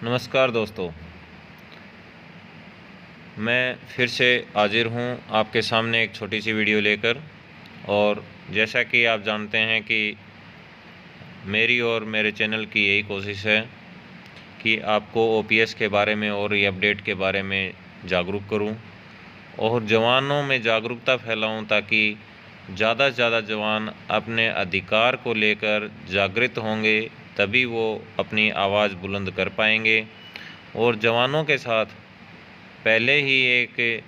नमस्कार दोस्तों, मैं फिर से हाजिर हूँ आपके सामने एक छोटी सी वीडियो लेकर। और जैसा कि आप जानते हैं कि मेरी और मेरे चैनल की यही कोशिश है कि आपको ओपीएस के बारे में और ये अपडेट के बारे में जागरूक करूँ और जवानों में जागरूकता फैलाऊँ, ताकि ज़्यादा से ज़्यादा जवान अपने अधिकार को लेकर जागृत होंगे, तभी वो अपनी आवाज़ बुलंद कर पाएंगे। और जवानों के साथ पहले ही एक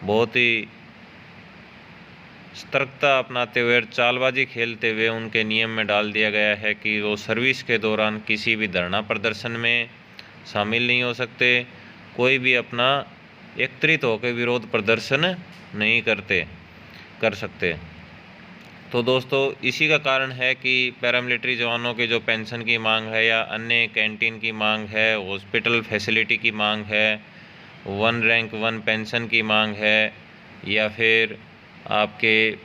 बहुत ही सतर्कता अपनाते हुए और चालबाजी खेलते हुए उनके नियम में डाल दिया गया है कि वो सर्विस के दौरान किसी भी धरना प्रदर्शन में शामिल नहीं हो सकते, कोई भी अपना एकत्रित होकर विरोध प्रदर्शन नहीं कर सकते। तो दोस्तों, इसी का कारण है कि पैरामिलिट्री जवानों के जो पेंशन की मांग है या अन्य कैंटीन की मांग है, हॉस्पिटल फैसिलिटी की मांग है, 1 रैंक 1 पेंशन की मांग है, या फिर आपके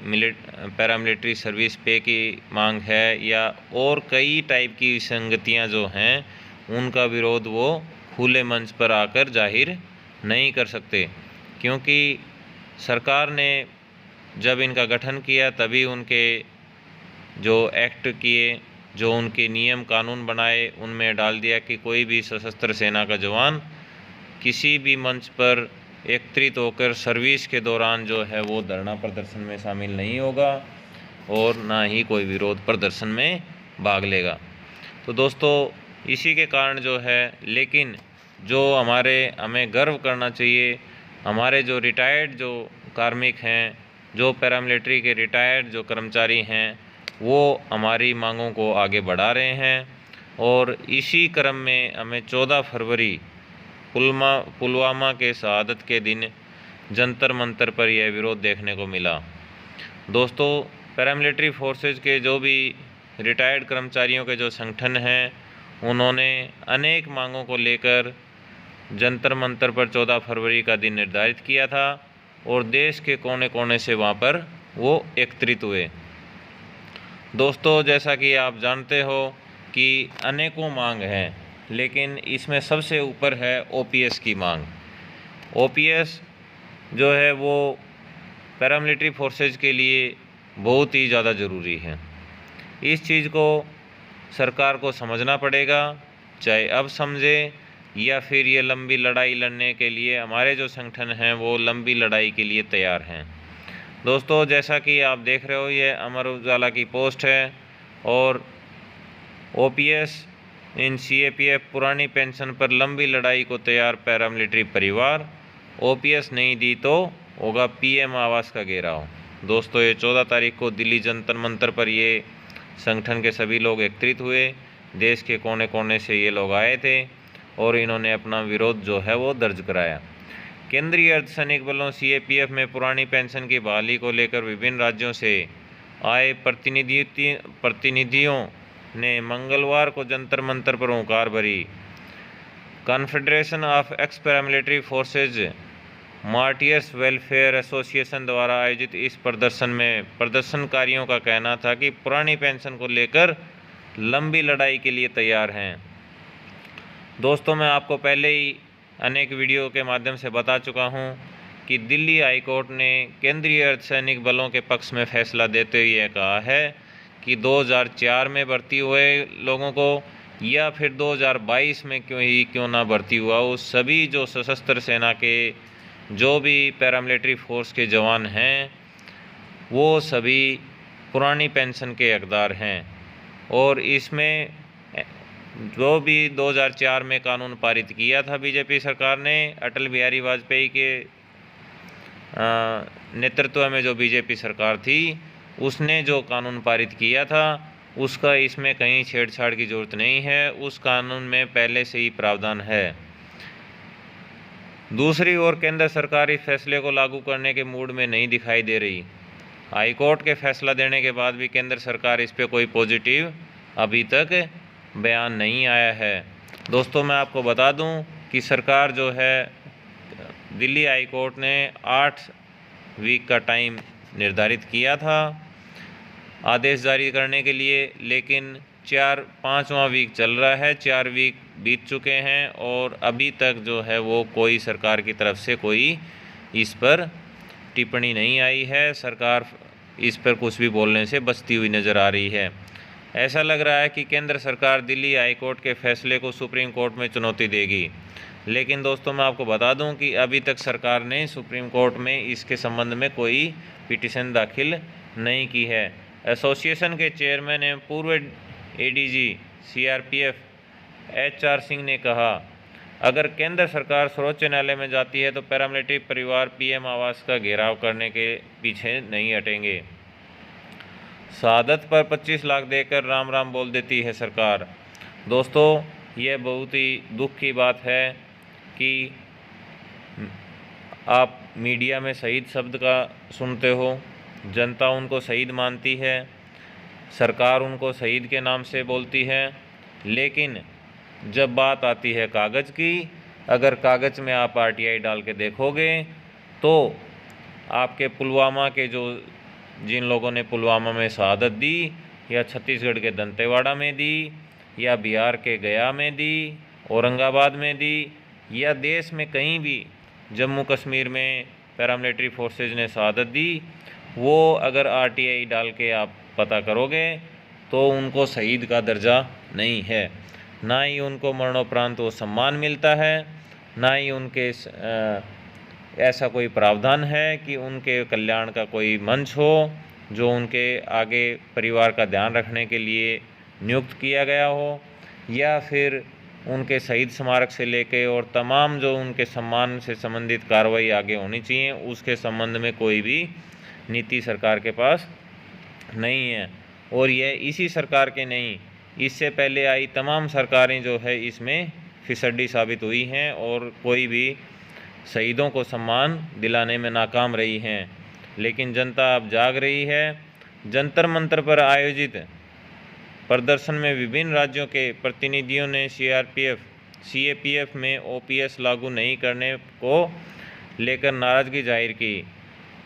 पैरामिलिट्री सर्विस पे की मांग है, या और कई टाइप की संगतियां जो हैं उनका विरोध वो खुले मंच पर आकर जाहिर नहीं कर सकते। क्योंकि सरकार ने जब इनका गठन किया तभी उनके जो एक्ट किए, जो उनके नियम कानून बनाए, उनमें डाल दिया कि कोई भी सशस्त्र सेना का जवान किसी भी मंच पर एकत्रित होकर सर्विस के दौरान जो है वो धरना प्रदर्शन में शामिल नहीं होगा और ना ही कोई विरोध प्रदर्शन में भाग लेगा। तो दोस्तों, इसी के कारण जो है, लेकिन जो हमें गर्व करना चाहिए, हमारे जो रिटायर्ड जो कार्मिक हैं, जो पैरामिलिट्री के रिटायर्ड जो कर्मचारी हैं, वो हमारी मांगों को आगे बढ़ा रहे हैं। और इसी क्रम में हमें 14 फरवरी पुलवामा के शहादत के दिन जंतर मंतर पर यह विरोध देखने को मिला। दोस्तों, पैरामिलिट्री फोर्सेज के जो भी रिटायर्ड कर्मचारियों के जो संगठन हैं, उन्होंने अनेक मांगों को लेकर जंतर मंतर पर 14 फरवरी का दिन निर्धारित किया था और देश के कोने कोने से वहाँ पर वो एकत्रित हुए। दोस्तों, जैसा कि आप जानते हो कि अनेकों मांग हैं, लेकिन इसमें सबसे ऊपर है ओपीएस की मांग। ओपीएस जो है वो पैरामिलिट्री फोर्सेज के लिए बहुत ही ज़्यादा ज़रूरी है। इस चीज़ को सरकार को समझना पड़ेगा, चाहे अब समझे या फिर ये लंबी लड़ाई लड़ने के लिए हमारे जो संगठन हैं वो लंबी लड़ाई के लिए तैयार हैं। दोस्तों, जैसा कि आप देख रहे हो, ये अमर उजाला की पोस्ट है और ओपीएस इन सीएपीएफ पुरानी पेंशन पर लंबी लड़ाई को तैयार पैरामिलिट्री परिवार, ओपीएस नहीं दी तो होगा पीएम आवास का घेराव। दोस्तों, ये 14 तारीख को दिल्ली जंतर मंतर पर ये संगठन के सभी लोग एकत्रित हुए। देश के कोने कोने से ये लोग आए थे और इन्होंने अपना विरोध जो है वो दर्ज कराया। केंद्रीय अर्धसैनिक बलों सीएपीएफ में पुरानी पेंशन की बहाली को लेकर विभिन्न राज्यों से आए प्रतिनिधियों ने मंगलवार को जंतर मंतर पर हुंकार भरी। Confederation of x paramilitary forces martyrs welfare association द्वारा आयोजित इस प्रदर्शन में प्रदर्शनकारियों का कहना था कि पुरानी पेंशन को लेकर लंबी लड़ाई के लिए तैयार हैं। दोस्तों, मैं आपको पहले ही अनेक वीडियो के माध्यम से बता चुका हूं कि दिल्ली हाई कोर्ट ने केंद्रीय अर्धसैनिक बलों के पक्ष में फैसला देते हुए कहा है कि 2004 में भर्ती हुए लोगों को या फिर 2022 में क्यों ना भर्ती हुआ, उस सभी जो सशस्त्र सेना के जो भी पैरामिलिट्री फोर्स के जवान हैं वो सभी पुरानी पेंशन के हकदार हैं। और इसमें जो भी 2004 में कानून पारित किया था बीजेपी सरकार ने, अटल बिहारी वाजपेयी के नेतृत्व में जो बीजेपी सरकार थी, उसने जो कानून पारित किया था उसका इसमें कहीं छेड़छाड़ की ज़रूरत नहीं है। उस कानून में पहले से ही प्रावधान है। दूसरी ओर केंद्र सरकार इस फैसले को लागू करने के मूड में नहीं दिखाई दे रही। हाईकोर्ट के फैसला देने के बाद भी केंद्र सरकार इस पे कोई पॉजिटिव अभी तक बयान नहीं आया है। दोस्तों, मैं आपको बता दूं कि सरकार जो है, दिल्ली हाई कोर्ट ने 8 वीक का टाइम निर्धारित किया था आदेश जारी करने के लिए, लेकिन 5वां वीक चल रहा है। 4 वीक बीत चुके हैं और अभी तक जो है वो कोई सरकार की तरफ से कोई इस पर टिप्पणी नहीं आई है। सरकार इस पर कुछ भी बोलने से बचती हुई नज़र आ रही है। ऐसा लग रहा है कि केंद्र सरकार दिल्ली हाई कोर्ट के फैसले को सुप्रीम कोर्ट में चुनौती देगी। लेकिन दोस्तों मैं आपको बता दूं कि अभी तक सरकार ने सुप्रीम कोर्ट में इसके संबंध में कोई पिटीशन दाखिल नहीं की है। एसोसिएशन के चेयरमैन एवं पूर्व एडीजी सीआरपीएफ HR सिंह ने कहा, अगर केंद्र सरकार सर्वोच्च न्यायालय में जाती है तो पैरामिलिट्री परिवार PM आवास का घेराव करने के पीछे नहीं हटेंगे। शहादत पर 25 लाख देकर राम राम बोल देती है सरकार। दोस्तों यह बहुत ही दुख की बात है कि आप मीडिया में शहीद शब्द का सुनते हो, जनता उनको शहीद मानती है, सरकार उनको शहीद के नाम से बोलती है, लेकिन जब बात आती है कागज़ की, अगर कागज़ में आप RTI डाल के देखोगे तो आपके पुलवामा के जिन लोगों ने पुलवामा में शहादत दी, या छत्तीसगढ़ के दंतेवाड़ा में दी, या बिहार के गया में दी, औरंगाबाद में दी, या देश में कहीं भी जम्मू कश्मीर में पैरामिलिट्री फोर्सेज ने शहादत दी, वो अगर RTI डाल के आप पता करोगे तो उनको शहीद का दर्जा नहीं है। ना ही उनको मरणोपरांत वो सम्मान मिलता है, ना ही उनके ऐसा कोई प्रावधान है कि उनके कल्याण का कोई मंच हो जो उनके आगे परिवार का ध्यान रखने के लिए नियुक्त किया गया हो, या फिर उनके शहीद स्मारक से लेके और तमाम जो उनके सम्मान से संबंधित कार्रवाई आगे होनी चाहिए उसके संबंध में कोई भी नीति सरकार के पास नहीं है। और यह इसी सरकार के नहीं, इससे पहले आई तमाम सरकारें जो है इसमें फिसड्डी साबित हुई हैं और कोई भी शहीदों को सम्मान दिलाने में नाकाम रही हैं। लेकिन जनता अब जाग रही है। जंतर मंतर पर आयोजित प्रदर्शन में विभिन्न राज्यों के प्रतिनिधियों ने CAPF में OPS लागू नहीं करने को लेकर नाराज़गी जाहिर की।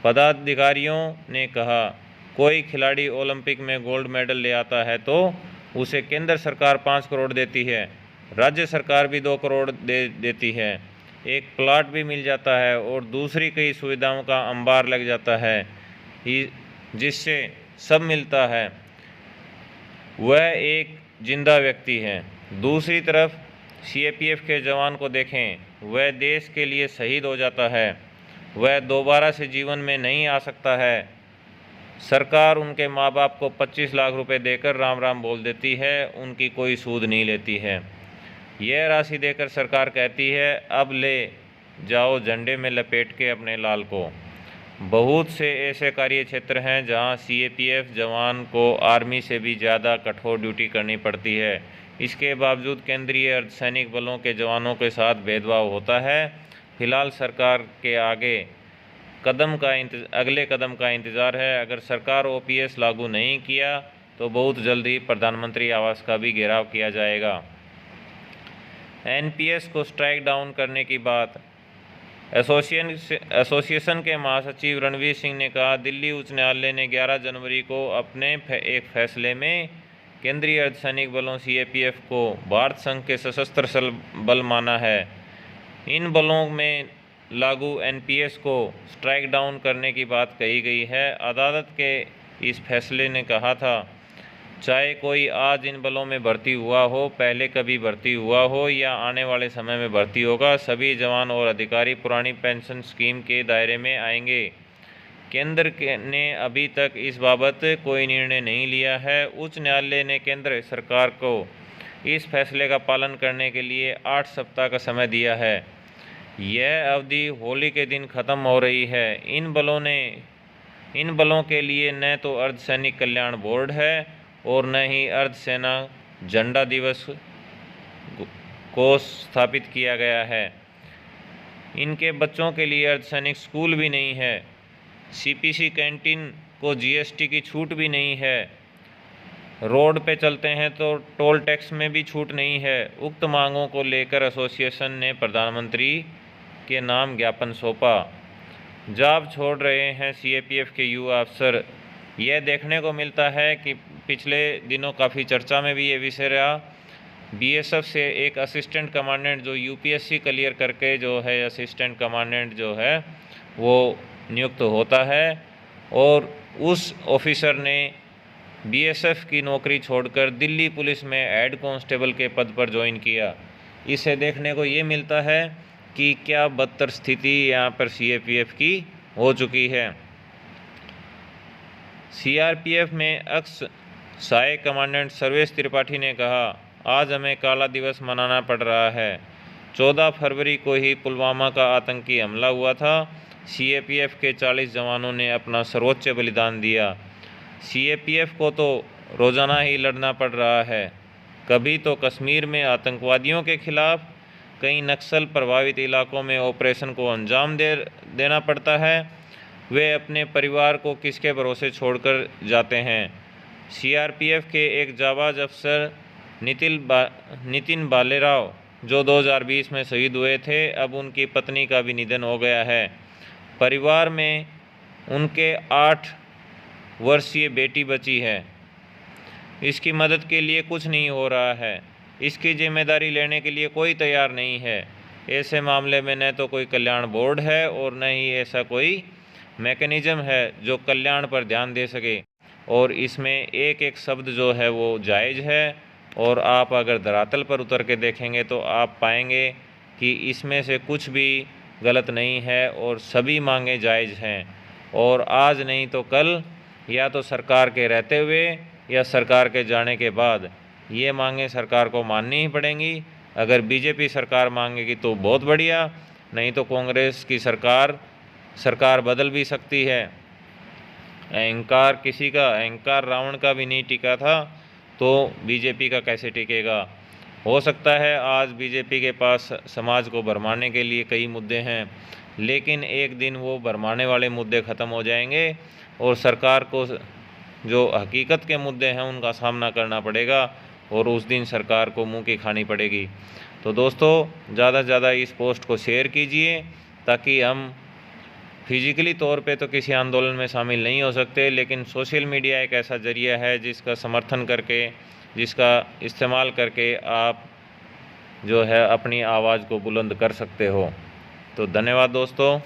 पदाधिकारियों ने कहा, कोई खिलाड़ी ओलंपिक में गोल्ड मेडल ले आता है तो उसे केंद्र सरकार 5 करोड़ देती है, राज्य सरकार भी 2 करोड़ देती है, एक प्लाट भी मिल जाता है और दूसरी कई सुविधाओं का अंबार लग जाता है, जिससे सब मिलता है। वह एक जिंदा व्यक्ति है। दूसरी तरफ CAPF के जवान को देखें, वह देश के लिए शहीद हो जाता है, वह दोबारा से जीवन में नहीं आ सकता है। सरकार उनके माँ बाप को 25 लाख रुपए देकर राम राम बोल देती है, उनकी कोई सूद नहीं लेती है। यह राशि देकर सरकार कहती है, अब ले जाओ झंडे में लपेट के अपने लाल को। बहुत से ऐसे कार्य क्षेत्र हैं जहां CAPF जवान को आर्मी से भी ज़्यादा कठोर ड्यूटी करनी पड़ती है। इसके बावजूद केंद्रीय अर्धसैनिक बलों के जवानों के साथ भेदभाव होता है। फिलहाल सरकार के अगले कदम का इंतज़ार है। अगर सरकार OPS लागू नहीं किया तो बहुत जल्दी प्रधानमंत्री आवास का भी घेराव किया जाएगा। NPS को स्ट्राइक डाउन करने की बात। एसोसिएशन के महासचिव रणवीर सिंह ने कहा, दिल्ली उच्च न्यायालय ने 11 जनवरी को अपने एक फैसले में केंद्रीय अर्धसैनिक बलों CAPF को भारत संघ के सशस्त्र बल माना है। इन बलों में लागू NPS को स्ट्राइक डाउन करने की बात कही गई है। अदालत के इस फैसले ने कहा था, चाहे कोई आज इन बलों में भर्ती हुआ हो, पहले कभी भर्ती हुआ हो या आने वाले समय में भर्ती होगा, सभी जवान और अधिकारी पुरानी पेंशन स्कीम के दायरे में आएंगे। केंद्र ने अभी तक इस बाबत कोई निर्णय नहीं लिया है। उच्च न्यायालय ने केंद्र सरकार को इस फैसले का पालन करने के लिए 8 सप्ताह का समय दिया है। यह अवधि होली के दिन ख़त्म हो रही है। इन बलों के लिए न तो अर्धसैनिक कल्याण बोर्ड है और न ही अर्धसेना झंडा दिवस को स्थापित किया गया है। इनके बच्चों के लिए अर्धसैनिक स्कूल भी नहीं है। CPC कैंटीन को GST की छूट भी नहीं है। रोड पे चलते हैं तो टोल टैक्स में भी छूट नहीं है। उक्त मांगों को लेकर एसोसिएशन ने प्रधानमंत्री के नाम ज्ञापन सौंपा। जॉब छोड़ रहे हैं CAPF के युवा अफसर। यह देखने को मिलता है कि पिछले दिनों काफ़ी चर्चा में भी ये विषय रहा बीएसएफ से एक असिस्टेंट कमांडेंट जो यूपीएससी क्लियर करके जो है असिस्टेंट कमांडेंट जो है वो नियुक्त होता है, और उस ऑफिसर ने बीएसएफ की नौकरी छोड़कर दिल्ली पुलिस में हेड कांस्टेबल के पद पर ज्वाइन किया। इसे देखने को ये मिलता है कि क्या बदतर स्थिति यहाँ पर सीआरपीएफ की हो चुकी है। सीआरपीएफ में एक्स सहायक कमांडेंट सर्वेश त्रिपाठी ने कहा, आज हमें काला दिवस मनाना पड़ रहा है। 14 फरवरी को ही पुलवामा का आतंकी हमला हुआ था। सीआरपीएफ के 40 जवानों ने अपना सर्वोच्च बलिदान दिया। सीआरपीएफ को तो रोज़ाना ही लड़ना पड़ रहा है। कभी तो कश्मीर में आतंकवादियों के खिलाफ, कई नक्सल प्रभावित इलाकों में ऑपरेशन को अंजाम देना पड़ता है। वे अपने परिवार को किसके भरोसे छोड़कर जाते हैं। सीआरपीएफ के एक जाबाज अफसर नितिन बालेराव जो 2020 में शहीद हुए थे, अब उनकी पत्नी का भी निधन हो गया है। परिवार में उनके 8 वर्षीय बेटी बची है। इसकी मदद के लिए कुछ नहीं हो रहा है। इसकी जिम्मेदारी लेने के लिए कोई तैयार नहीं है। ऐसे मामले में न तो कोई कल्याण बोर्ड है और न ही ऐसा कोई मैकेनिज़्म है जो कल्याण पर ध्यान दे सके, और इसमें एक एक शब्द जो है वो जायज़ है। और आप अगर धरातल पर उतर के देखेंगे तो आप पाएंगे कि इसमें से कुछ भी गलत नहीं है और सभी मांगें जायज़ हैं। और आज नहीं तो कल, या तो सरकार के रहते हुए या सरकार के जाने के बाद, ये मांगें सरकार को माननी ही पड़ेंगी। अगर बीजेपी सरकार मांगेगी तो बहुत बढ़िया, नहीं तो कांग्रेस की सरकार बदल भी सकती है। अहंकार रावण का भी नहीं टिका था, तो बीजेपी का कैसे टिकेगा। हो सकता है आज बीजेपी के पास समाज को भरमाने के लिए कई मुद्दे हैं, लेकिन एक दिन वो भरमाने वाले मुद्दे ख़त्म हो जाएंगे और सरकार को जो हकीकत के मुद्दे हैं उनका सामना करना पड़ेगा, और उस दिन सरकार को मुंह की खानी पड़ेगी। तो दोस्तों, ज़्यादा से ज़्यादा इस पोस्ट को शेयर कीजिए, ताकि हम फिजिकली तौर पे तो किसी आंदोलन में शामिल नहीं हो सकते, लेकिन सोशल मीडिया एक ऐसा ज़रिया है जिसका समर्थन करके, जिसका इस्तेमाल करके आप जो है अपनी आवाज़ को बुलंद कर सकते हो। तो धन्यवाद दोस्तों।